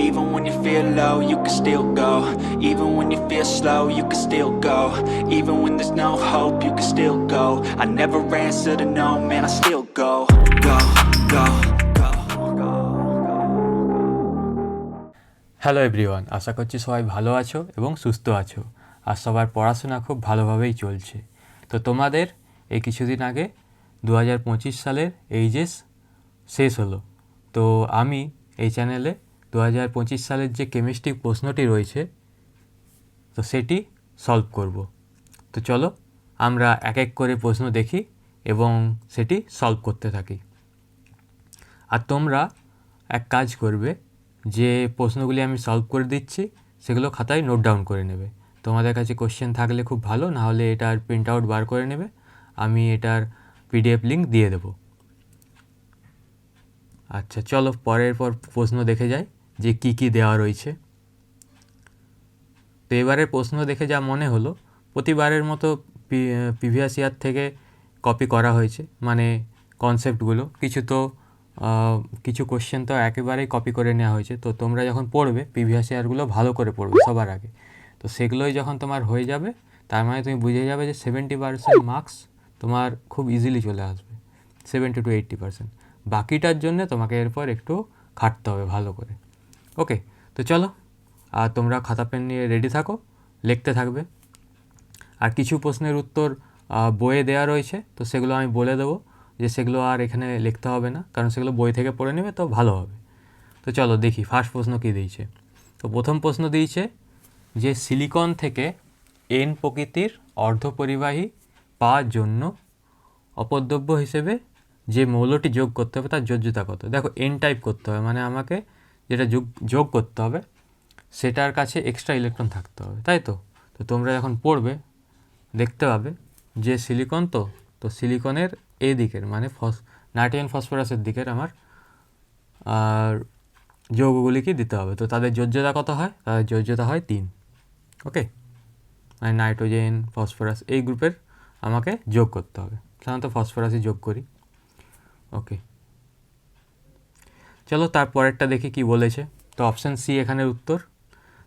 Even when you feel low, you can still go. Even when you feel slow, you can still go. Even when there's no hope, you can still go. I never answer to no, man, I still go. Go, go, go, go. Hello everyone, আশা করছি সবাই ভালো আছো এবং সুস্থ আছো আর সবার পড়াশোনা খুব ভালোভাবেই চলছে। তো তোমাদের এই কিছুদিন আগে 2025 সালের এইচএস শেষ হলো। তো আমি এই চ্যানেলে 2025 সালের যে কেমিস্ট্রি প্রশ্নটি রয়েছে তো সেটি সলভ করব। তো চলো আমরা এক এক করে প্রশ্ন দেখি এবং সেটি সলভ করতে থাকি। আর তোমরা এক কাজ করবে, যে প্রশ্নগুলি আমি সলভ করে দিচ্ছি সেগুলো খাতায় নোট ডাউন করে নেবে। তোমাদের কাছে কোশ্চেন থাকলে খুব ভালো, না হলে এটার প্রিন্ট আউট বার করে নেবে, আমি এটার পিডিএফ লিঙ্ক দিয়ে দেবো। আচ্ছা চলো পরের প্রশ্ন দেখে যাই যে কি কি দেওয়া রয়েছে। তো এবারের প্রশ্ন দেখে যা মনে হলো প্রতিবারের মতো প্রিভিয়াস ইয়ার থেকে কপি করা হয়েছে, মানে কনসেপ্টগুলো কিছু কোশ্চেন তো একেবারেই কপি করে নেওয়া হয়েছে। তো তোমরা যখন পড়বে প্রিভিয়াস ইয়ারগুলো ভালো করে পড়বে সবার আগে। তো সেগুলোই যখন তোমার হয়ে যাবে তার মানে তুমি বুঝে যাবে যে 70% মার্কস তোমার খুব ইজিলি চলে আসবে, 70 to 80%। বাকিটার জন্য তোমাকে এরপর একটু খাটতে হবে ভালো করে। ওকে, তো চলো আর তোমরা খাতা পেন নিয়ে রেডি থাকো, লিখতে থাকবে। আর কিছু প্রশ্নের উত্তর বইয়ে দেওয়া রয়েছে, তো সেগুলো আমি বলে দেবো যে সেগুলো আর এখানে লিখতে হবে না, কারণ সেগুলো বই থেকে পড়ে নেবে তো ভালো হবে। তো চলো দেখি ফার্স্ট প্রশ্ন কী দিয়েছে। তো প্রথম প্রশ্ন দিয়েছে যে সিলিকন থেকে এন প্রকৃতির অর্ধপরিবাহী পাওয়ার জন্য অপদ্রব্য হিসেবে যে মৌলটি যোগ করতে হবে তার যোজ্যতা কত। দেখো এন টাইপ করতে হবে, মানে আমাকে যেটা যোগ করতে হবে সেটার কাছে এক্সট্রা ইলেকট্রন থাকতে হবে, তাই তো। তো তোমরা যখন পড়বে দেখতে পাবে যে সিলিকন, তো সিলিকনের এই দিকের মানে নাইট্রোজেন ফসফরাসের দিকের আমার আর যৌগগুলিকে দিতে হবে। তো তাদের যোজ্যতা কত হয়? তাদের যোজ্যতা হয় 3। ওকে, মানে নাইট্রোজেন ফসফরাস এই গ্রুপের আমাকে যোগ করতে হবে, সাধারণত ফসফরাসই যোগ করি। ওকে, চলো তারপরেরটা দেখি কি বলেছে। তো অপশান সি এখানের উত্তর।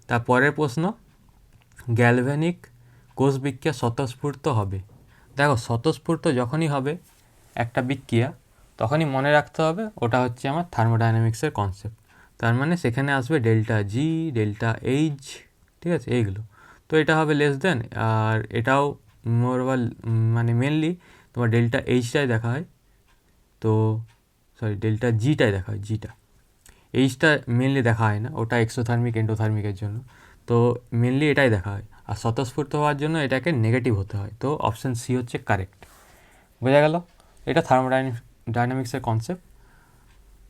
তারপরের প্রশ্ন, গ্যালভ্যানিক কোষ বিক্রিয়া স্বতঃস্ফূর্ত হবে। দেখো স্বতঃস্ফূর্ত যখনই হবে একটা বিক্রিয়া তখনই মনে রাখতে হবে ওটা হচ্ছে আমার থার্মোডাইনামিক্সের কনসেপ্ট। তার মানে সেখানে আসবে ডেল্টা জি, ডেল্টা এইচ, ঠিক আছে এইগুলো। তো এটা হবে লেস দেন, আর এটাও মোরওভার মানে মেনলি তোমার ডেল্টা এইচটাই দেখা হয়, তো সরি ডেল্টা জিটাই দেখা হয়, জিটা এইচটা মেনলি দেখা হয় না, ওটা এক্সোথার্মিক এন্ডোথার্মিকের জন্য। তো মেনলি এটাই দেখা হয়, আর স্বতঃস্ফূর্ত হওয়ার জন্য এটাকে নেগেটিভ হতে হয়। তো অপশান সি হচ্ছে কারেক্ট। বোঝা গেল, এটা থার্মোডাইনামিক্সের কনসেপ্ট,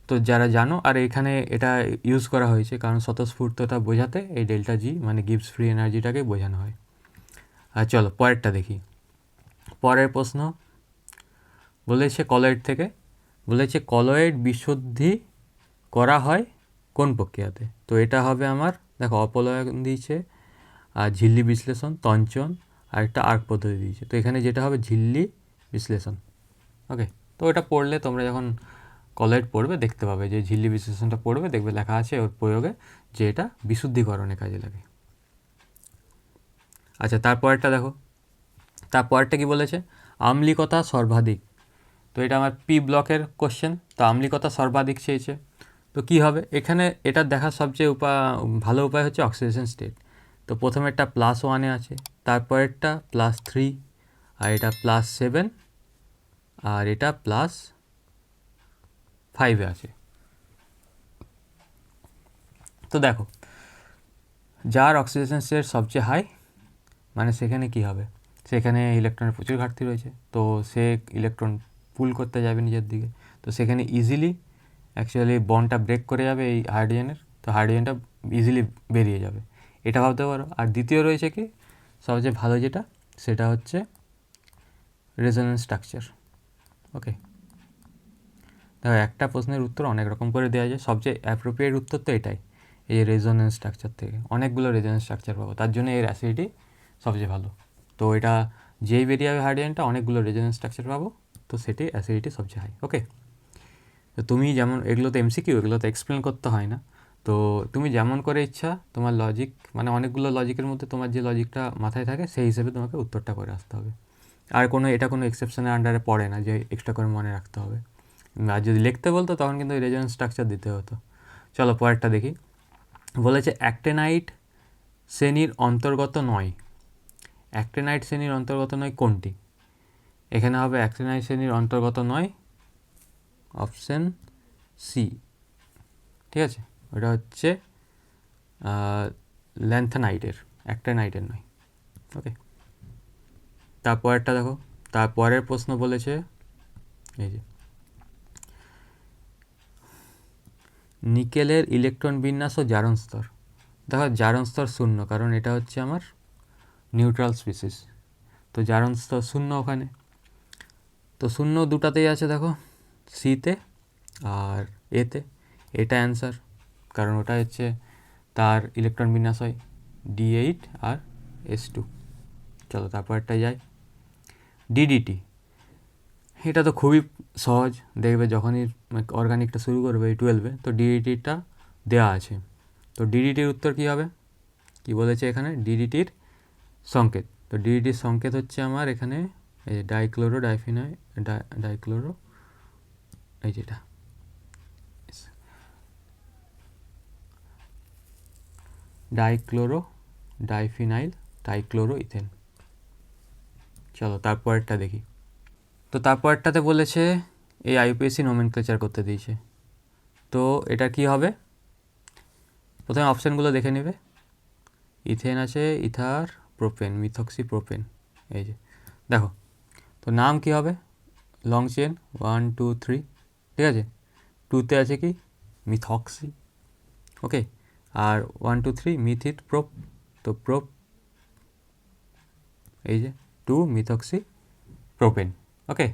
তো যারা জানো। আর এখানে এটা ইউজ করা হয়েছে কারণ স্বতঃস্ফূর্ততা বোঝাতে এই ডেল্টা জি মানে গিভস ফ্রি এনার্জিটাকে বোঝানো হয়। আর চলো পরেরটা দেখি। পরের প্রশ্ন বলেছে কলয়েড থেকে, বলেছে কলয়েড বিশুদ্ধি করা হয় কোন প্রক্রিয়াতে। তো এটা হবে আমার, দেখো অপলয়ন দিয়েছে আর ঝিল্লি বিশ্লেষণ, তঞ্চন আর একটা আর্ক পদ্ধতি দিয়েছে। তো এখানে যেটা হবে ঝিল্লি বিশ্লেষণ। ওকে, তো এটা পড়লে তোমরা যখন কলয়েড পড়বে দেখতে পাবে যে ঝিল্লি বিশ্লেষণটা পড়বে, দেখবে লেখা আছে ওর প্রয়োগে যে এটা বিশুদ্ধিকরণে কাজে লাগে। আচ্ছা তারপরেরটা দেখো, তারপরেরটা কি বলেছে, আম্লিকতা সর্বাধিক। তো এটা আমার পি ব্লকের কোশ্চেন। তো আম্লিকতা সর্বাধিক চেয়েছে, তো কী হবে এখানে এটা দেখার সবচেয়ে ভালো উপায় হচ্ছে অক্সিডেশন স্টেট। তো প্রথমেরটা +1-এ আছে, তারপরেরটা +3, আর এটা +7, আর এটা +5-এ আছে। তো দেখো যার অক্সিডেশন স্টেট সবচেয়ে হাই মানে সেখানে কি হবে, সেখানে ইলেকট্রনের প্রচুর ঘাটতি রয়েছে, তো সে ইলেকট্রন পুল করতে যাবে নিজের দিকে, তো সেখানে ইজিলি অ্যাকচুয়ালি বন্ডটা ব্রেক করে যাবে এই হাইড্রোজেনের, তো হাইড্রোজেনটা ইজিলি বেরিয়ে যাবে, এটা ভাবতে পারো। আর দ্বিতীয় রয়েছে কি সবচেয়ে ভালো যেটা, সেটা হচ্ছে রেজোন্যান্স স্ট্রাকচার। ওকে, দেখো একটা প্রশ্নের উত্তর অনেক রকম করে দেওয়া যায়, সবচেয়ে অ্যাপ্রোপ্রিয়েট উত্তর তো এটাই, এই রেজোন্যান্স স্ট্রাকচার থেকে অনেকগুলো রেজোন্যান্স স্ট্রাকচার পাবো, তার জন্য এর অ্যাসিডিটি সবচেয়ে ভালো। তো এটা যেই বেরিয়ে যাবে হাইড্রোজেনটা অনেকগুলো রেজোন্যান্স স্ট্রাকচার পাবো, তো সেটি অ্যাসিডিটি সবচেয়ে হাই। ওকে, তো তুমি যেমন এগুলো তো এমসিকিউ, এগুলো তো এক্সপ্লেন করতে হয় না, তো তুমি যেমন করে ইচ্ছা তোমার লজিক মানে অনেকগুলো লজিকের মধ্যে তোমার যে লজিকটা মাথায় থাকে সেই হিসেবে তোমাকে উত্তরটা করে আসতে হবে। আর এটা কোনো এক্সেপশনের আন্ডারে পড়ে না যে এক্সট্রা করে মনে রাখতে হবে। আর যদি লিখতে বলতো তখন কিন্তু রেজোনেন্স স্ট্রাকচার দিতে হতো। চলো পরেরটা দেখি। বলেছে অ্যাক্টিনাইট শ্রেণীর অন্তর্গত নয়। অ্যাক্টিনাইট শ্রেণীর অন্তর্গত নয় কোনটি? এখানে হবে অ্যাক্টিনাইট শ্রেণীর অন্তর্গত নয় অপশন সি। ঠিক আছে, ওটা হচ্ছে ল্যান্থানাইটের, অ্যাক্টিনাইটের নয়। ওকে, তারপরেরটা দেখো। তারপরের প্রশ্ন বলেছে এই যে নিকেলের ইলেকট্রন বিন্যাস ও জারণ স্তর। দেখো জারণ স্তর শূন্য, কারণ এটা হচ্ছে আমার নিউট্রাল স্পিসিস, তো জারণ স্তর শূন্য ওখানে। তো শূন্য দুটাতেই আছে দেখো, সিতে আর এতে। এটা অ্যান্সার, কারণ ওটা হচ্ছে তার ইলেকট্রন বিন্যাস হয় D8 আর S2। চলো তারপরটা যাই। ডিডিটি, এটা তো খুবই সহজ, দেখবে যখনই অর্গানিকটা শুরু করবে এই 12-এ, তো ডিডিটিটা দেওয়া আছে। তো ডিডিটির উত্তর কী হবে? কি বলেছে এখানে? ডিডিটির সংকেত। তো ডিডিটির সংকেত হচ্ছে আমার এখানে এই ডাইক্লোরো ডাইফিনাইল ডাইক্লোরো, এই যেটা ডাইক্লোরো ডাইফিনাইল ডাইক্লোরো ইথেন। চলো তারপরেরটা দেখি। তো তারপরেরটাতে বলেছে এই আইউপিএসসি নোমেনক্লেচার করতে দিয়েছে। তো এটা কি হবে? প্রথমে অপশানগুলো দেখে নেবে। ইথেন আছে, ইথার, প্রোপেন, মিথক্সি প্রোপেন, এই যে দেখো। তো নাম কি হবে? লং চেন 1 2 3, ঠিক আছে। 2তে আছে কি? মিথক্সি, ওকে। আর 1 2 3 মিথিত প্রোপ, তো প্রোপ, এই যে 2 মিথক্সি প্রোপেন, ওকে।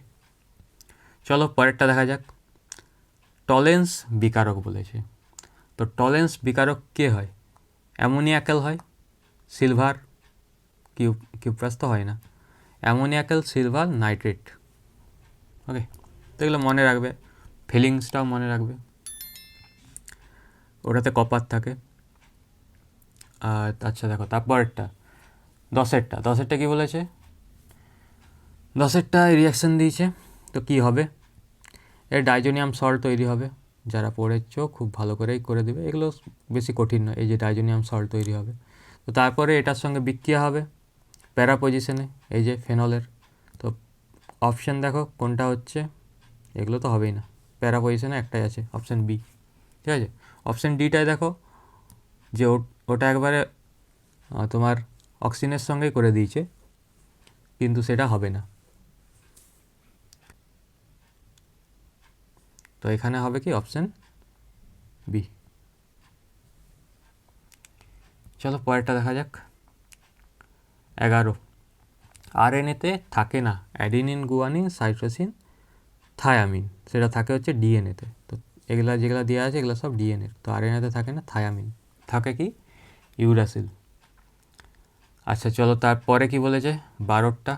চলো পরেরটা দেখা যাক। টলেন্স বিকারক বলেছে। তো টলেন্স বিকারক কে হয়? অ্যামোনিয়াকেল হয়, সিলভার কিউপ্রাস তো হয় না, অ্যামোনিয়াকেল সিলভার নাইট্রেট, ওকে। তো এগুলো মনে রাখবে, ফিলিংসটাও মনে রাখবে, ওটাতে কপার থাকে। আর আচ্ছা দেখো তারপরেরটা 10-এরটা কী বলেছে? 10-এরটা রিয়াকশান দিয়েছে। তো কি হবে? এর ডাইজোনিয়াম সল্ট তৈরি হবে, যারা পড়েছ খুব ভালো করেই করে দেবে, এগুলো বেশি কঠিন নয়। এই যে ডাইজোনিয়াম সল্ট তৈরি হবে। তো তারপরে এটার সঙ্গে বিক্রিয়া হবে প্যারা পজিশনে, এই যে ফেনলের। তো অপশান দেখো কোনটা হচ্ছে, এগুলো তো হবেই না, প্যারা পজিশনে একটাই আছে, অপশান বি, ঠিক আছে। অপশান ডিটায় দেখো যে ওটা একবারে তোমার অক্সিজেনের সঙ্গেই করে দিয়েছে, কিন্তু সেটা হবে না। তো এখানে হবে কি? Option B. চলো পরেরটা দেখা যাক। 11, আরএনএতে থাকে না অ্যাডিনিন, গুয়ানিন, সাইটোসিন, থায়ামিন, সেটা থাকে হচ্ছে ডিএনএতে। তো এগুলা যেগুলো দেওয়া আছে এগুলো সব ডিএনএর। তো আরএনএতে থাকে না থায়ামিন, থাকে কি? ইউরাসিল। আচ্ছা চলো তারপরে কি বলেছে? 12টা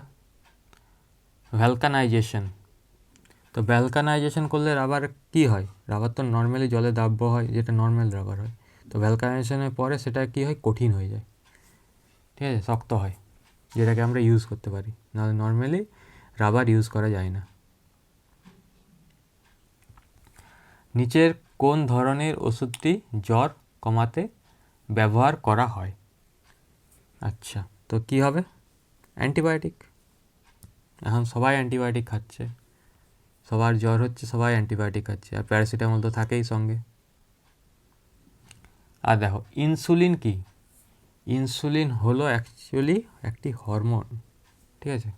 ভ্যালকানাইজেশন। তো ভ্যালকানাইজেশন করলে রাবার কি হয়? রাবার তো নর্মালি জলে দ্রাব্য হয়, যেটা নর্মাল রাবার হয়। তো ভ্যালকানাইজেশনের পরে সেটা কি হয়? কঠিন হয়ে যায়, ঠিক আছে, শক্ত হয়, যেটাকে আমরা ইউজ করতে পারি, নাহলে নর্মালি রাবার ইউজ করা যায় না। নিচের কোন ধরনের ওষুধটি জ্বর কমাতে ব্যবহার করা হয়? আচ্ছা, তো কি হবে? অ্যান্টিবায়োটিক। এখন সবাই অ্যান্টিবায়োটিক খাচ্ছে, সবার জ্বর হচ্ছে, সবাই অ্যান্টিবায়োটিক খাচ্ছে, আর প্যারাসিটামল তো থাকেই সঙ্গে। আর দেখো ইনসুলিন কি? ইনসুলিন হলো অ্যাকচুয়ালি একটি হরমোন, ঠিক আছে।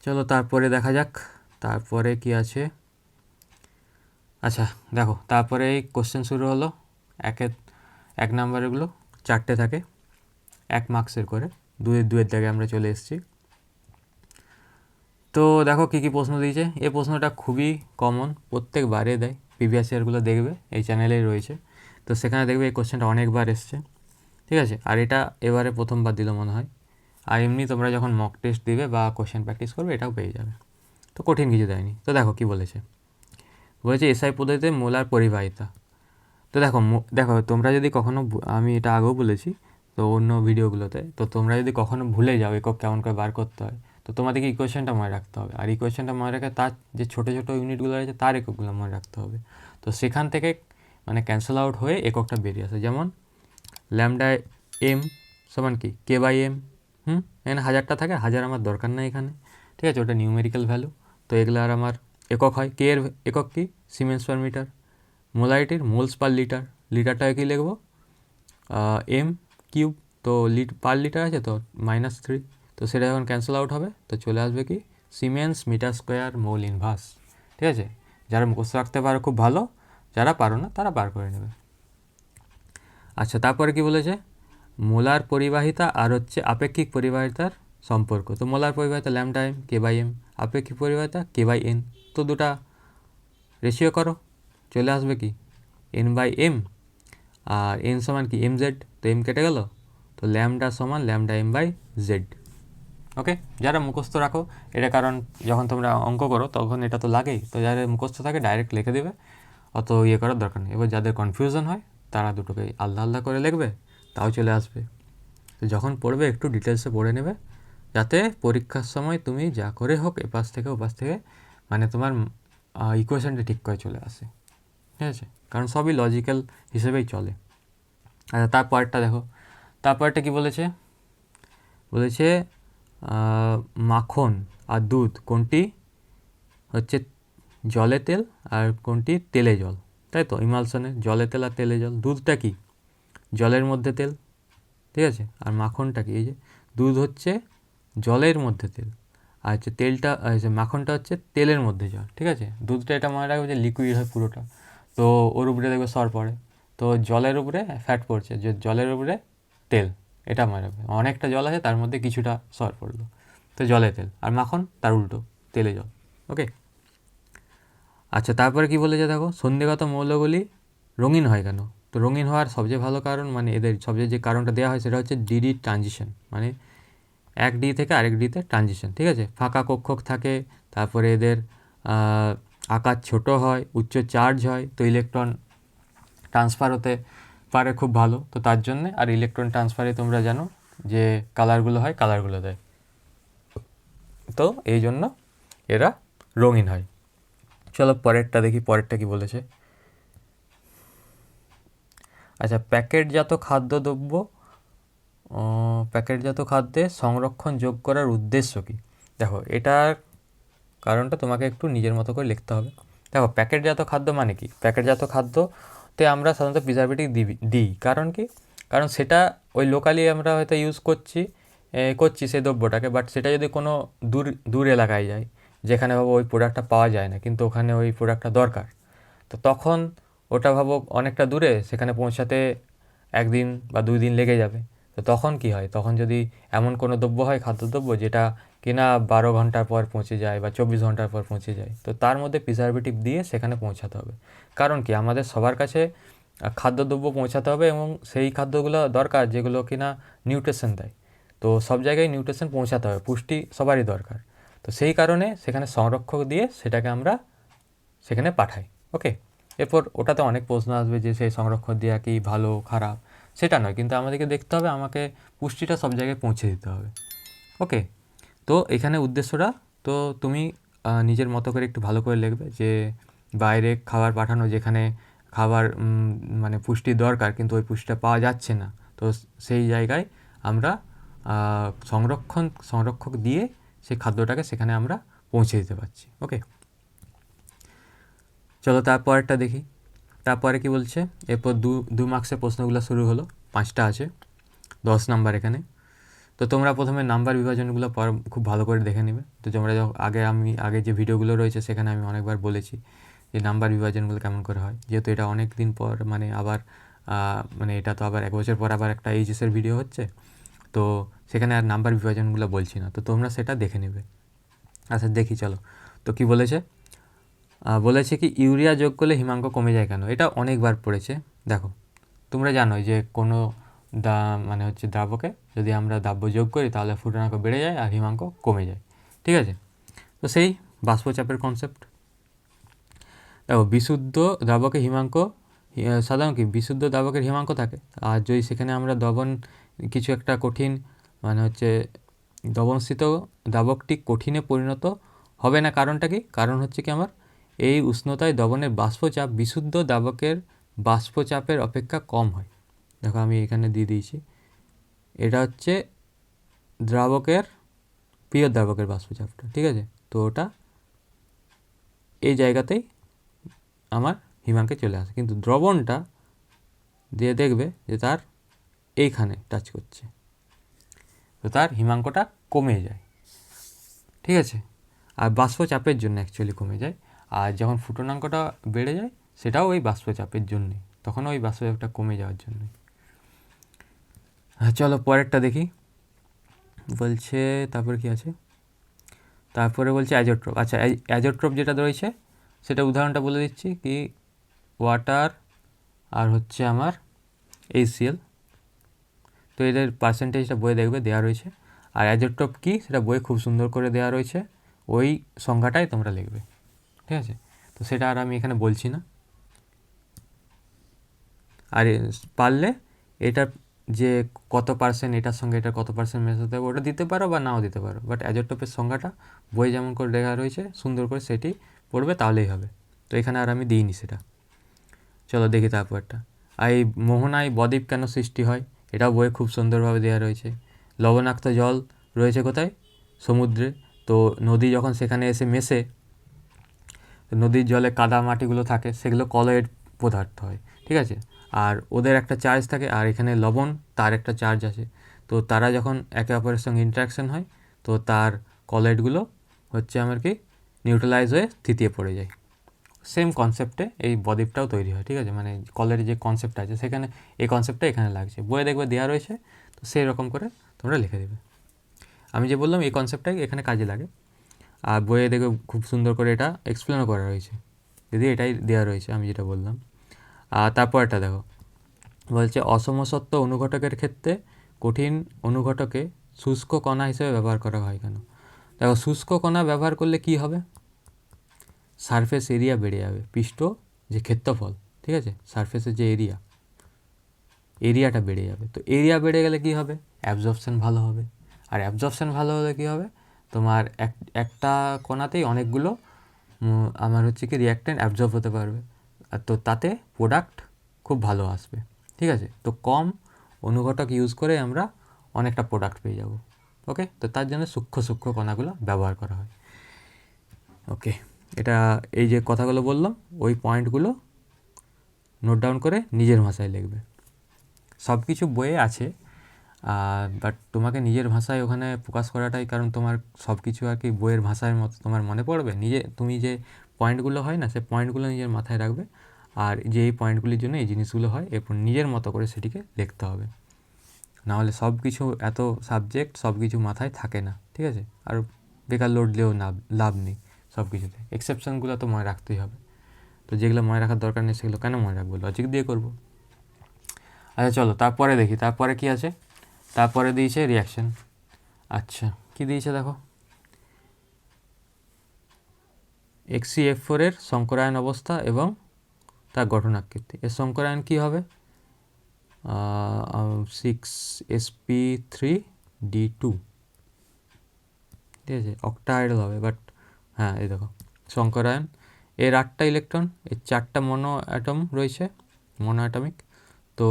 চলো তারপরে দেখা যাক তারপরে কি আছে। আচ্ছা দেখো, তারপরে এই কোশ্চেন শুরু হলো। 1 নাম্বারগুলো 4টে থাকে, 1 মার্কসের করে, 2-2 দাগে আমরা চলে এসেছি। তো দেখো কী কী প্রশ্ন দিয়েছে। এই প্রশ্নটা খুবই কমন, প্রত্যেকবারে দেয়, প্রিভিয়াস ইয়ারগুলো দেখবে, এই চ্যানেলেই রয়েছে। তো সেখানে দেখবে এই কোশ্চেনটা অনেকবার এসছে, ঠিক আছে। আর এটা এবারে প্রথমবার দিল মনে হয়। আর এমনি তোমরা যখন মক টেস্ট দিবে বা কোশ্চেন প্র্যাকটিস করবে এটাও পেয়ে যাবে। তো কঠিন কিছু দেয়নি। তো দেখো কি বলেছে। বলেছে এসআই পদ্ধতিতে মোলার পরিবাহিতা। তো দেখো তোমরা যদি কখনো আমি এটা আগেও বলেছি তো অন্য ভিডিওগুলোতে, তো তোমরা যদি কখনো ভুলে যাও একক কেমন করে বার করতে হয়, তো তোমাদেরকে ইকুয়েশনটা মনে রাখতে হবে, আর ইকুয়েশনটা মনে রেখে তার যে ছোটো ছোটো ইউনিটগুলো আছে তার এককগুলো মনে রাখতে হবে। তো সেখান থেকে মানে ক্যান্সেল আউট হয়ে এককটা বেরিয়ে আসে। যেমন ল্যামডা এম সমান কি কে বাই এম। এখানে 1000টা থাকে, 1000 আমার দরকার নেই এখানে, ঠিক আছে, ওটা নিউমেরিক্যাল ভ্যালু। তো এগুলো আর আমার একক হয়। কে এর একক কি সিমেন্স পার মিটার, মোলারিটির মোলস পার লিটার, লিটারটাকে কী লিখবো এম কিউব, তো পার লিটার আছে তো -3, তো সেটা যখন ক্যান্সেল আউট হবে তো চলে আসবে কি siemens metre square mole inverse. ঠিক আছে, যারা মুখস্থ রাখতে পারো খুব ভালো, যারা পারো না তারা বার করে নেবে। আচ্ছা, তারপরে কি বলেছে মোলার পরিবাহিতা আর হচ্ছে আপেক্ষিক পরিবাহিতার সম্পর্ক। তো মোলার পরিবাহিতা ল্যামডা এম কে বাই এম, আপেক্ষিক পরিবাহিতা কে বাই এন। তো দুটা রেশিও করো, চলে আসবে কি এন বাই এম, আর এন সমান কি এম জেড, তো এম কেটে গেল, তো ল্যামডা সমান ল্যামডা এম বাই জেড। ওকে, যারা মুখস্থ রাখো এটা, কারণ যখন তোমরা অঙ্ক করো তখন এটা তো লাগেই, তো যারা মুখস্থ থাকে ডাইরেক্ট লিখে দেবে, অত ইয়ে করার দরকার নেই। এবার যাদের কনফিউশন হয় তারা দুটোকে আলাদা আলাদা করে লিখবে, তাও চলে আসবে। তো যখন পড়বে একটু ডিটেলসে পড়ে নেবে, যাতে পরীক্ষার সময় তুমি যা করে হোক এপাশ থেকে ওপাশ থেকে মানে তোমার ইকুয়েশনটা ঠিক করে চলে আসে। ঠিক আছে, কারণ সবই লজিক্যাল হিসেবেই চলে। আচ্ছা, তারপরটা দেখো, তারপরটা কি বলেছে, বলেছে মাখন আর দুধ কোনটি হচ্ছে জলে তেল আর কোনটি তেলে জল, তাই তো ইমালশনে জলে তেল আর তেলে জল। দুধটা কি জলের মধ্যে তেল, ঠিক আছে, আর মাখনটা কি এই যে দুধ হচ্ছে জলের মধ্যে তেল, আর হচ্ছে তেলটা মাখনটা হচ্ছে তেলের মধ্যে জল। ঠিক আছে, দুধটা এটা মনে রাখবে যে লিকুইড হয় পুরোটা, তো ওর উপরে দেখবে সর পড়ে, তো জলের উপরে ফ্যাট পড়ছে, যে জলের উপরে তেল, এটা মনে রাখবে। অনেকটা জল আছে তার মধ্যে কিছুটা সর পড়লো, তো জলে তেল, আর মাখন তার উল্টো তেলে জল। ওকে, আচ্ছা, তারপরে কি বলেছে দেখো সন্ধিগত মৌলগুলি রঙিন হয় কেন। তো রঙিন হওয়ার সবচেয়ে ভালো কারণ মানে এদের সবচেয়ে যে কারণটা দেওয়া হয় সেটা হচ্ছে ডিডি ট্রানজিশন, মানে এক ডি থেকে আরেক ডিতে ট্রানজিশন। ঠিক আছে, ফাঁকা কক্ষক থাকে, তারপরে এদের আকার ছোট হয়, উচ্চ চার্জ হয়, তো ইলেকট্রন ট্রান্সফার হতে পারে খুব ভালো, তো তার জন্যে। আর ইলেকট্রন ট্রান্সফারে তোমরা জানো যে কালারগুলো হয়, কালারগুলো দেয়, তো এই জন্য এরা রঙিন হয়। চলো পরেরটা দেখি, পরেরটা কি বলেছে। আচ্ছা, প্যাকেটজাত খাদ্যদ্রব্য প্যাকেটজাত খাদ্যে সংরক্ষণ যোগ করার উদ্দেশ্য কী। দেখো এটার কারণটা তোমাকে একটু নিজের মতো করে লিখতে হবে। দেখো প্যাকেটজাত খাদ্য মানে কি, প্যাকেটজাত খাদ্যতে আমরা সাধারণত প্রিজারভেটিভ দিই, কারণ কি, কারণ সেটা ওই লোকালি আমরা হয়তো ইউজ করছি সেই দ্রব্যটাকে, বাট সেটা যদি কোনো দূর এলাকায় যায় যেখানে ভাবো ওই প্রোডাক্টটা পাওয়া যায় না কিন্তু ওখানে ওই প্রোডাক্টটা দরকার, তো তখন ওটা ভাবো অনেকটা দূরে, সেখানে পৌঁছাতে 1 দিন বা 2 দিন লেগে যাবে। তো তখন কি হয়, তখন যদি এমন কোনো দ্রব্য হয় খাদ্যদ্রব্য যেটা কিনা 12 ঘন্টার পর পৌঁছে যায় বা 24 ঘন্টার পর পৌঁছে যায়, তো তার মধ্যে প্রিজারভেটিভ দিয়ে সেখানে পৌঁছাতে হবে। কারণ কি, আমাদের সবার কাছে খাদ্যদ্রব্য পৌঁছাতে হবে এবং সেই খাদ্যগুলো দরকার যেগুলো কিনা নিউট্রিশন দেয়, তো সব জায়গায় নিউট্রিশন পৌঁছাতে হবে, পুষ্টি সবারই দরকার। তো সেই কারণে সেখানে সংরক্ষক দিয়ে সেটাকে আমরা সেখানে পাঠাই। ওকে, এরপর ওটাতে অনেক প্রশ্ন আসবে যে সেই সংরক্ষণ দেওয়া কি ভালো খারাপ, সেটা নয়, কিন্তু আমাদেরকে দেখতে হবে আমাকে পুষ্টিটা সব জায়গায় পৌঁছে দিতে হবে। ওকে, তো এখানে উদ্দেশ্যটা তো তুমি নিজের মতো করে একটু ভালো করে লিখবে যে বাইরে খাবার পাঠানো, যেখানে খাবার মানে পুষ্টি দরকার কিন্তু ওই পুষ্টিটা পাওয়া যাচ্ছে না, তো সেই জায়গায় আমরা সংরক্ষক দিয়ে সেই খাদ্যটাকে সেখানে আমরা পৌঁছে দিতে পারছি। ওকে, চলো তারপরেরটা দেখি। তারপরে কি বলছে, এরপর দু মার্কসের প্রশ্নগুলো শুরু হলো, 5টা আছে, 10 নাম্বার এখানে। তো তোমরা প্রথমে নাম্বার বিভাজনগুলো খুব ভালো করে দেখে নেবে। তো তোমরা আগে যে ভিডিওগুলো রয়েছে সেখানে আমি অনেকবার বলেছি যে নাম্বার বিভাজনগুলো কেমন করে হয়, যেহেতু এটা অনেক দিন পর মানে আবার মানে এটা তো আবার 1 বছর পর আবার একটা এইচএসের ভিডিও হচ্ছে, তো সেখানে আর নাম্বার বিভাজনগুলো বলছি না, তো তোমরা সেটা দেখে নেবে। আচ্ছা দেখি চলো, তো কি বলেছে, বলেছে কি ইউরিয়া যোগ করলে হিমাঙ্ক কমে যায় কেন। এটা অনেকবার পড়েছে। দেখো তোমরা জানো যে কোনো মানে হচ্ছে দ্রাবকে যদি আমরা দ্রাব্য যোগ করি তাহলে ফুটানাঙ্ক বেড়ে যায় আর হিমাঙ্ক কমে যায়। ঠিক আছে, তো সেই বাষ্পচাপের কনসেপ্ট। দেখো বিশুদ্ধ দ্রাবকে হিমাঙ্ক সাধারণ কি বিশুদ্ধ দ্রাবকের হিমাঙ্ক থাকে, আর যদি সেখানে আমরা দ্রবণ কিছু একটা কঠিন মানে হচ্ছে দ্রবণস্থিত দ্রাবকটি কঠিনে পরিণত হবে না, কারণটা কি? কারণ হচ্ছে কি আমার এই উষ্ণতায় দ্রবণের বাষ্পচাপ বিশুদ্ধ দ্রাবকের বাষ্পচাপের অপেক্ষা কম হয়। দেখো আমি এখানে দিয়ে দিয়েছি, এটা হচ্ছে দ্রাবকের প্রিয় দ্রাবকের বাষ্পচাপটা, ঠিক আছে? তো ওটা এই জায়গাতেই আমার হিমাঙ্কে চলে আসে, কিন্তু দ্রবণটা দিয়ে দেখবে যে তার এইখানে টাচ করছে, তো তার হিমাঙ্কটা কমে যায়, ঠিক আছে? আর বাষ্পচাপের জন্য অ্যাকচুয়ালি কমে যায়, আর যখন ফুটনাঙ্কটা বেড়ে যায় সেটাও ওই বাষ্পচাপের জন্যই, তখন ওই বাষ্পচাপটা কমে যাওয়ার জন্যই। চলো পরেরটা দেখি। বলছে তারপরে কি আছে, তারপরে বলছে অ্যাজোট্রপ। আচ্ছা অ্যাজোট্রপ যেটা রয়েছে সেটা উদাহরণটা বলে দিচ্ছি, কি ওয়াটার আর হচ্ছে আমার HCl, তো এদের পার্সেন্টেজটা বইয়ে দেখবে দেওয়া রয়েছে। আর অ্যাজোট্রপ কী সেটা বইয়ে খুব সুন্দর করে দেওয়া রয়েছে, ওই সংখ্যাটাই তোমরা লিখবে, ঠিক আছে? তো সেটা আর আমি এখানে বলছি না। আর পারলে এটার যে কত পার্সেন্ট এটার সঙ্গে এটা কত পার্সেন্ট মেশাতে হবে ওটা দিতে পারো বা নাও দিতে পারো, বাট অ্যাজোট্রপের সংখ্যাটা বই যেমন করে লেখা রয়েছে সুন্দর করে সেটি পড়বে, তাহলেই হবে। তো এখানে আর আমি দিইনি সেটা। চলো দেখি তারপরটা। আর এই মোহনায় বদ্বীপ কেন সৃষ্টি হয় এটাও বইয়ে খুব সুন্দরভাবে দেওয়া রয়েছে। লবণাক্ত জল রয়েছে কোথায়? সমুদ্রে। তো নদী যখন সেখানে এসে মেশে, নদীর জলে কাদা মাটিগুলো থাকে, সেগুলো কলয়েড পদার্থ হয়, ঠিক আছে? আর ওদের একটা চার্জ থাকে, আর এখানে লবণ তার একটা চার্জ আছে। তো তারা যখন একে অপরের সঙ্গে ইন্টারাকশন হয়, তো তার কলয়েডগুলো হচ্ছে আমার কি নিউট্রালাইজ হয়ে স্থিতিতে পড়ে যায়। সেম কনসেপ্টে এই বদ্বীপটাও তৈরি হয়, ঠিক আছে? মানে কলের যে কনসেপ্টটা আছে সেখানে এই কনসেপ্টটা এখানে লাগছে, বইয়ে দেখবে দেওয়া রয়েছে, তো সেই রকম করে তোমরা লিখে দেবে। আমি যে বললাম এই কনসেপ্টটাই এখানে কাজে লাগে, আর বইয়ে দেখবে খুব সুন্দর করে এটা এক্সপ্লেনও করা রয়েছে, যদি এটাই দেওয়া রয়েছে আমি যেটা বললাম। আর তারপরটা দেখো, বলছে অসমসত্ব অনুঘটকের ক্ষেত্রে কঠিন অনুঘটকে শুষ্ক কণা হিসেবে ব্যবহার করা হয় কেন? দেখো শুষ্ক কণা ব্যবহার করলে কি হবে? সারফেস এরিয়া বেড়ে যাবে, পৃষ্ঠ যে ক্ষেত্রফল, ঠিক আছে, সারফেসের যে এরিয়াটা বেড়ে যাবে। তো এরিয়া বেড়ে গেলে কি হবে? অ্যাবজর্পশন ভালো হবে। আর অ্যাবজর্পশন ভালো হলে কি হবে? তোমার একটা কণাতেই অনেকগুলো আমার হচ্ছে কি রিঅ্যাক্ট্যান্ট অ্যাবজর্ব হতে পারবে, আর তো তাতে প্রোডাক্ট খুব ভালো আসবে, ঠিক আছে? তো কম অনুঘটক ইউজ করে আমরা অনেকটা প্রোডাক্ট পেয়ে যাব। ওকে, তো তার জন্য সূক্ষ্ম সূক্ষ্ম কণাগুলো ব্যবহার করা হয়। ওকে, এটা এই যে কথাগুলো বললাম ওই পয়েন্টগুলো নোট ডাউন করে নিজের ভাষায় লিখবে। সব কিছু বইয়ে আছে, বাট তোমাকে নিজের ভাষায় ওখানে প্রকাশ করাটাই, কারণ তোমার সব কিছু আর কি বইয়ের ভাষার মতো তোমার মনে পড়বে। তুমি যে পয়েন্টগুলো হয় না, সে পয়েন্টগুলো নিজের মাথায় রাখবে, আর যে এই পয়েন্টগুলির জন্য এই জিনিসগুলো হয় এরপর নিজের মতো করে সেটিকে লিখতে হবে। নাহলে সব কিছু এত সাবজেক্ট সব কিছু মাথায় থাকে না, ঠিক আছে? আর বেকার লোড দিলেও লাভ নেই, সব কিছুতে এক্সেপশনগুলো তো মনে রাখতেই হবে। তো যেগুলো মনে রাখার দরকার নেই সেগুলো কেন মনে রাখবো? লজিক দিয়ে করব। আচ্ছা চলো তারপরে দেখি, তারপরে কি আছে। তারপরে দিয়েছে রিয়াকশান। আচ্ছা কি দিয়েছে দেখো, XeF4 এর সংকরায়ন অবস্থা এবং তার গঠনাকৃতি। এর সংকরায়ন কি হবে? 6sp3d2, ঠিক আছে, অক্টাহাইড্রাল হবে, বাট হ্যাঁ এই দেখো সংকরায়ন। এর 8টা ইলেকট্রন, এর 4টা মনো অ্যাটম রয়েছে, মনো অ্যাটমিক। তো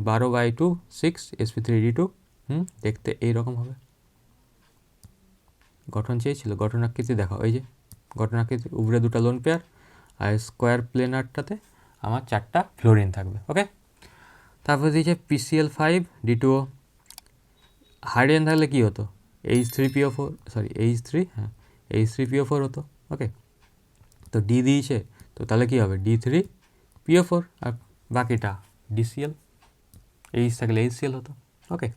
12/2 6sp3d2, দেখতে এইরকম হবে। গঠন চেয়েছিল, গঠনাকৃতি দেখো, এই যে গঠনাকৃতি, উপরে 2টা লোন পেয়ার, আর স্কোয়ার প্লেনারটাতে আমার 4টা ফ্লোরিন থাকবে। ওকে, তারপর দিয়েছে PCl5D2O। হাইড্রোজেন থাকলে কী হতো? H3PO4, সরি H3PO4 হতো। ওকে, তো ডি দিয়েছে, তো তাহলে কী হবে? D3PO4, আর বাকিটা DCl, H থাকলে HCl হতো। ওকে,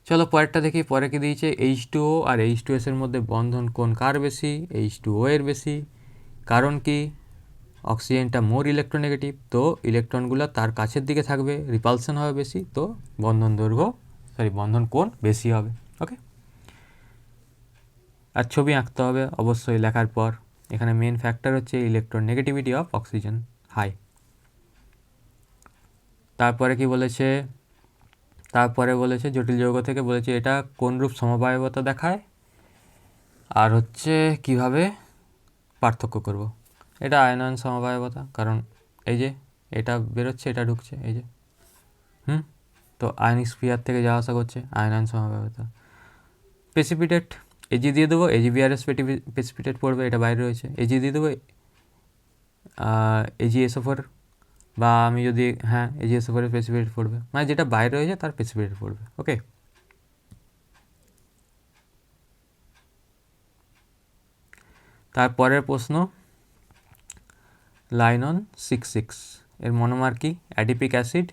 চলো পরেরটা দেখি। পরে কি দিয়েছে? H2O আর H2S এর মধ্যে বন্ধন কোণ কার বেশি? H2O এর বেশি। কারণ কি? অক্সিজেনটা মোর ইলেকট্রোনেগেটিভ, তো ইলেকট্রনগুলো তার কাছের দিকে থাকবে, রিপালশন হবে বেশি, তো বন্ধন কোণ বেশি হবে। ওকে, আর ছবি আঁকতে হবে অবশ্যই লেখার পর, এখানে মেন ফ্যাক্টর হচ্ছে ইলেকট্রোনেগেটিভিটি অফ অক্সিজেন হাই। তারপরে কি বলেছে, তারপরে বলেছে জটিল যৌগ থেকে বলেছে এটা কোন রূপ সমবায়বতা দেখায়, আর হচ্ছে কিভাবে পার্থক্য করব। এটা আয়নায়ন সমবায়বতা, কারণ এই যে এটা বেরোচ্ছে এটা ঢুকছে এই যে তো আয়নিক স্ফিয়ার থেকে যাওয়া আসা করছে, আয়নায়ন সমবায়বতা। প্রেসিপিটেট এজি দিয়ে দেবো, এজিবিআরএস প্রেসিপিটেট পড়বে, এটা বাইরে রয়েছে। এজি দিয়ে দেবো, এজিএসও4, বা আমি যদি এজিএসও4 প্রেসিপিটেট পড়বে, মানে যেটা বাইরে রয়েছে তার প্রেসিপিটেট পড়বে। ওকে, তারপরের প্রশ্ন লাইন অন 6.6 এর মনোমার কি? Adipic acid.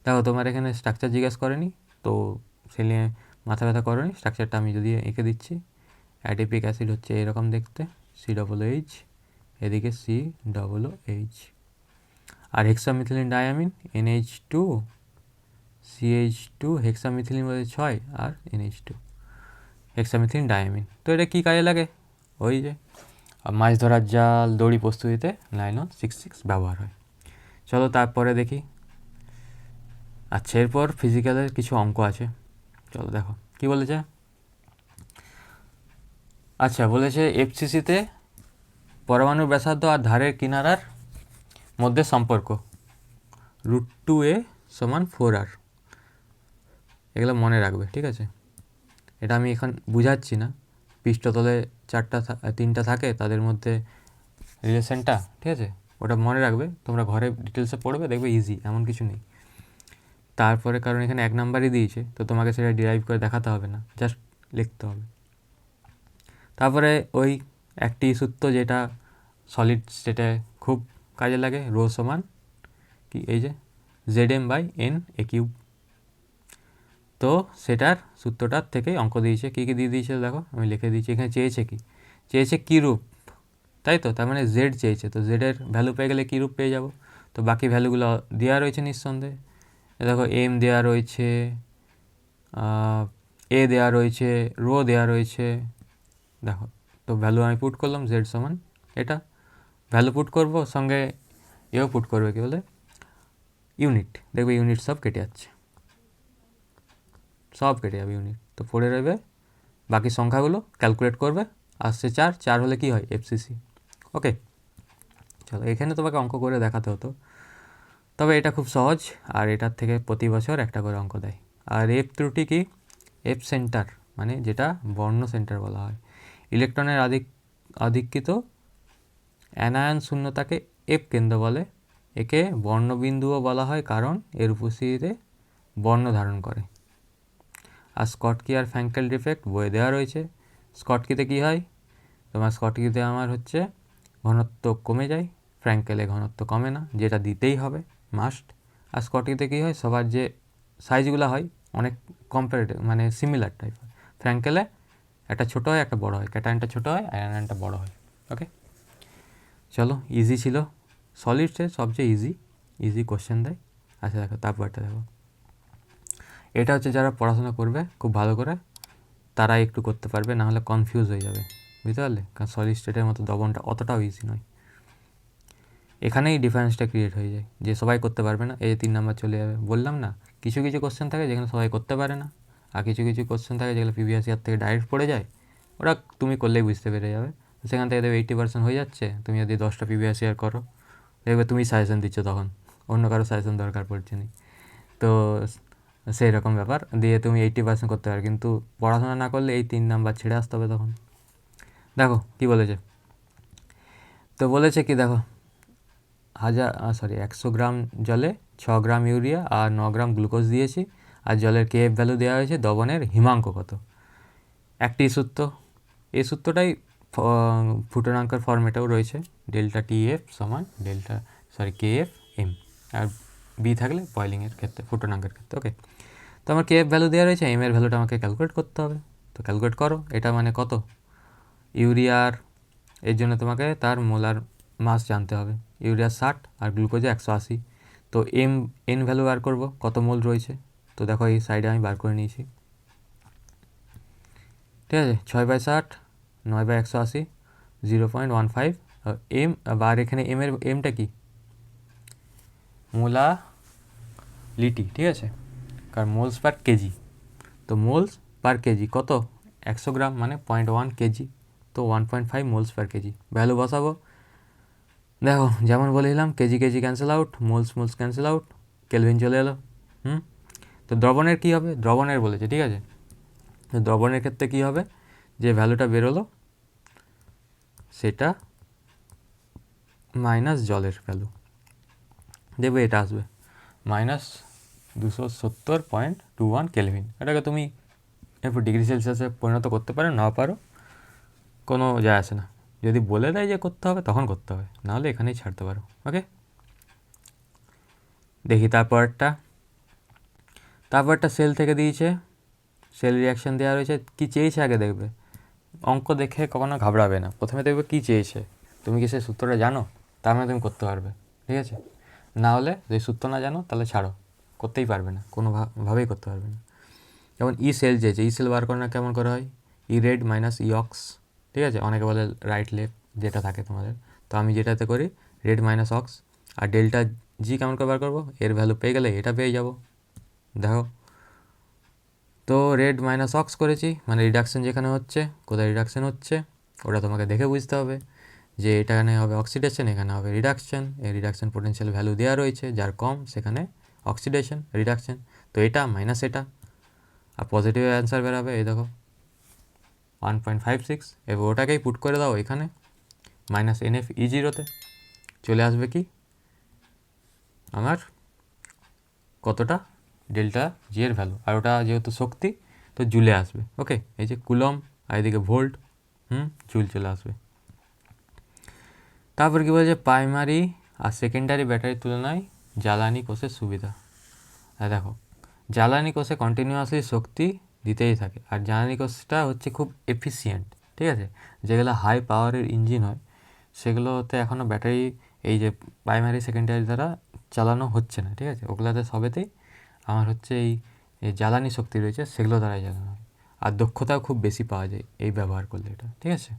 দেখো তোমার এখানে স্ট্রাকচার জিজ্ঞেস করেনি, তো সে নিয়ে মাথা ব্যথা করনি, স্ট্রাকচারটা আমি যদি এঁকে দিচ্ছি। অ্যাডিপিক অ্যাসিড হচ্ছে এরকম দেখতে, COOH, এদিকে COOH। আর hexamethylene diamine NH2 CH2, hexamethylene বলে 6 আর NH2, হেক্সামিথিলিন ডায়ামিন। তো এটা কী কাজে লাগে? ওই যে মাছ ধরার জাল, দড়ি প্রস্তুতিতে লাইনন 6.6 ব্যবহার হয়। চলো তারপরে দেখি। আচ্ছা, এরপর ফিজিক্যালের কিছু অঙ্ক আছে, চলো দেখো কি বলেছে। আচ্ছা, বলেছে FCCতে পরমাণুর ব্যাসার্ধ আর ধারের কিনারার মধ্যে সম্পর্ক √2a = 4r। এগুলো মনে রাখবে, ঠিক আছে? এটা আমি এখন বুঝাচ্ছি না, পৃষ্ঠতলে 3টা থাকে, তাদের মধ্যে রিলেশনটা, ঠিক আছে? ওটা মনে রাখবে, তোমরা ঘরে ডিটেলসে পড়বে, দেখবে ইজি, এমন কিছু নেই। তারপরে কারণ এখানে 1 নাম্বারই দিয়েছে, তো তোমাকে সেটা ডিরাইভ করে দেখাতে হবে না, জাস্ট লিখতে হবে। তারপরে ওই একটি সূত্র যেটা সলিড স্টেটে খুব কাজে লাগে, রো সমান কি, এই যে ZM/N^3। তো সেটার সূত্রটার থেকেই অঙ্ক দিয়েছে। কী কী দিয়ে দিয়েছে দেখো, আমি লিখে দিয়েছি। এখানে চেয়েছে কি, চেয়েছে কী রূপ, তাই তো? তার মানে জেড চেয়েছে, তো জেডের ভ্যালু পেয়ে গেলে কী রূপ পেয়ে যাব। তো বাকি ভ্যালুগুলো দেওয়া রয়েছে নিঃসন্দেহে। দেখো এম দেওয়া রয়েছে, এ দেওয়া রয়েছে, রো দেওয়া রয়েছে। দেখো, তো ভ্যালু আমি পুট করলাম, জেড সমান এটা ভ্যালু পুট করব, সঙ্গে এও পুট করবে, কী বলে ইউনিট। দেখবে ইউনিট সব কেটে যাচ্ছে, সব কেটে যাবে ইউনিট, তো পড়ে রইবে বাকি সংখ্যাগুলো। ক্যালকুলেট করবে, আসছে 4, 4 হলে কি হয় FCC। ওকে, চলো এখানে তোমাকে অঙ্ক করে দেখাতে হতো, তবে এটা খুব সহজ, আর এটার থেকে প্রতি বছর একটা করে অঙ্ক দেয়। আর এফ ত্রুটি কি? এফ সেন্টার, মানে যেটা বর্ণ সেন্টার বলা হয়। ইলেকট্রনের আধিক্যিত অ্যানায়ন শূন্যতাকে এফ কেন্দ্র বলে। একে বর্ণবিন্দুও বলা হয় কারণ এর উপস্থিতিতে বর্ণ ধারণ করে। আর স্কটকি আর ফ্র্যাঙ্কেল ডিফেক্ট বইয়ে দেওয়া রয়েছে। স্কটকিতে কী হয় তোমার? স্কটকিতে আমার হচ্ছে ঘনত্ব কমে যায়, ফ্র্যাঙ্কেলে ঘনত্ব কমে না, যেটা দিতেই হবে মাস্ট। আর স্কটকিতে কী হয়, সবার যে সাইজগুলো হয় অনেক কম্পারেটিভ, মানে সিমিলার টাইপের। ফ্র্যাঙ্কেলে একটা ছোটো হয় একটা বড়ো হয়, ক্যাটায়নটা ছোটো হয় আর অ্যানায়নটা বড়ো হয়। ওকে, চলো ইজি ছিল, সলিডসে সবচেয়ে ইজি কোশ্চেন দেয়। আচ্ছা দেখো তারপরটা দেখো, এটা হচ্ছে যারা পড়াশোনা করবে খুব ভালো করে তারাই একটু করতে পারবে, নাহলে কনফিউজ হয়ে যাবে, বুঝতে পারলে? কারণ সলিড স্টেটের মতো দবনটা অতটাও ইজি নয়। এখানেই ডিফারেন্সটা ক্রিয়েট হয়ে যায়, যে সবাই করতে পারবে না, এই 3 নাম্বার চলে যাবে। বললাম না, কিছু কিছু কোশ্চেন থাকে যেখানে সবাই করতে পারে না, আর কিছু কিছু কোশ্চেন থাকে যেগুলো প্রিভিয়াস ইয়ার থেকে ডাইরেক্ট পড়ে যায়, ওরা তুমি করলেই বুঝতে পেরে যাবে। সেখান থেকে দেখবে 80% হয়ে যাচ্ছে। তুমি যদি 10টা প্রিভিয়াস ইয়ার করো, দেখবে তুমি সাজেশন দিচ্ছ, তখন অন্য কারো সাজেশন দরকার পড়ছে না। তো সেই রকম ব্যাপার দিয়ে তুমি 80% করতে পারো, কিন্তু পড়াশোনা না করলে এই 3 নাম্বার ছেড়ে আসতে হবে তখন। দেখো কি বলেছে, তো বলেছে কি দেখো, 100 গ্রাম জলে 6 গ্রাম ইউরিয়া আর 9 গ্রাম গ্লুকোজ দিয়েছি, আর জলের KF ভ্যালু দেওয়া হয়েছে, দ্রবণের হিমাঙ্ক কত। একটি সূত্র, এই সূত্রটাই ফুটনাঙ্কের ফর্মেটেও রয়েছে, ΔTF সমান KFM, আর বি থাকলে বয়েলিংয়ের ক্ষেত্রে, ফুটনাঙ্কের ক্ষেত্রে। ওকে, তো আমার KF ভ্যালু দেওয়া রয়েছে, এম এর ভ্যালুটা আমাকে ক্যালকুলেট করতে হবে। তো ক্যালকুলেট করো, এটা মানে কত ইউরিয়ার, এর জন্য তোমাকে তার মোলার মাস জানতে হবে। ইউরিয়া 60 আর গ্লুকোজে 180। তো এন ভ্যালু বার করব, কত মোল রয়েছে। তো দেখো এই সাইডে আমি বার করে নিয়েছি, ঠিক আছে। 6/60, 9/180, 0.15 এম, আর এখানে এমটা কি মোলালিটি, ঠিক আছে, কারণ মোলস পার কেজি, তো মোলস পার কেজি কত 100 গ্রাম মানে 0.1 কেজি, তো 1.5 মোলস পার কেজি। ভ্যালু বসাবো, দেখো যেমন বলেছিলাম KG KG cancel out, moles moles cancel out, kelvin চলে এলো। তো দ্রবণের কী হবে, দ্রবণের বলেছে, ঠিক আছে, তো দ্রবণের ক্ষেত্রে কী হবে, যে ভ্যালুটা বেরোলো সেটা মাইনাস জলের ভ্যালু, দেখবে এটা আসবে -270.21 কেলভিন। এটাকে তুমি এরপর ডিগ্রি সেলসিয়াসে পরিণত করতে পারো, না পারো কোনো যায় আসে না, যদি বলে দেয় যে করতে হবে তখন করতে হবে, নাহলে এখানেই ছাড়তে পারো। ওকে, দেখি তারপরটা সেল থেকে দিয়েছে, সেল রিয়াকশান দেওয়া রয়েছে, কী চেয়েছে আগে দেখবে, অঙ্ক দেখে কখনো ঘাবড়াবে না, প্রথমে দেখবে কী চেয়েছে, তুমি কি সেই সূত্রটা জানো, তার মানে তুমি করতে পারবে, ঠিক আছে, না হলে যদি সূত্র না জানো তাহলে ছাড়ো, করতেই পারবে না, কোনোভাবেই করতে পারবে না। যেমন ই সেল চেয়েছে, ই সেল বার করে না কেমন করে হয়, ই রেড মাইনাস ই অক্স, ঠিক আছে, অনেকে বলে রাইট লেফট যেটা থাকে তোমাদের, তো আমি যেটাতে করি রেড মাইনাস অক্স, আর ডেল্টা জি কেমন করে বার করবো, এর ভ্যালু পেয়ে গেলে এটা পেয়ে যাব, দেখো তো রেড মাইনাস অক্স করেছি, মানে রিডাকশান যেখানে হচ্ছে, কোথায় রিডাকশান হচ্ছে ওটা তোমাকে দেখে বুঝতে হবে, যে এখানে হবে অক্সিডেশন, এখানে হবে রিডাকশান, এই রিডাকশান পোটেনশিয়াল ভ্যালু দেওয়া রয়েছে, যার কম সেখানে অক্সিডেশন রিডাকশান, তো এটা মাইনাস এটা, আর পজিটিভ অ্যান্সার বেরোবে, এই দেখো 1.56, এবার ওটাকেই পুট করে দাও এখানে -NF E0তে, চলে আসবে কি আমার কতটা ডেল্টা জি এর ভ্যালু, আর ওটা যেহেতু শক্তি তো জুলে আসবে। ওকে, এই যে কুলম আর এদিকে ভোল্ট, জুল চলে আসবে। তারপর কী বলছে, প্রাইমারি আর সেকেন্ডারি ব্যাটারির তুলনায় জ্বালানি কোষের সুবিধা। দেখো জ্বালানি কোষে কন্টিনিউয়াসলি শক্তি দিতেই থাকে, আর জ্বালানি কোষটা হচ্ছে খুব এফিসিয়েন্ট, ঠিক আছে, যেগুলো হাই পাওয়ারের ইঞ্জিন হয় সেগুলোতে এখনও ব্যাটারি এই যে প্রাইমারি সেকেন্ডারি দ্বারা চালানো হচ্ছে না, ঠিক আছে, ওগুলোতে সবেতেই আমার হচ্ছে এই জ্বালানি শক্তি রয়েছে সেগুলো দ্বারাই জ্বালানো হয়, আর দক্ষতাও খুব বেশি পাওয়া যায় এই ব্যবহার করলে এটা, ঠিক আছে।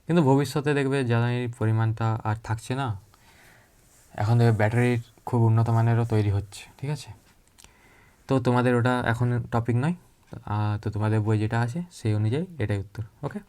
কিন্তু ভবিষ্যতে দেখবে জ্বালানির পরিমাণটা আর থাকছে না, এখন দেখবে ব্যাটারির খুব উন্নত মানেরও তৈরি হচ্ছে, ঠিক আছে। তো তোমাদের ওটা এখন টপিক নয়, তো তোমাদের বই যেটা আছে সেই অনুযায়ী এটাই উত্তর। ওকে।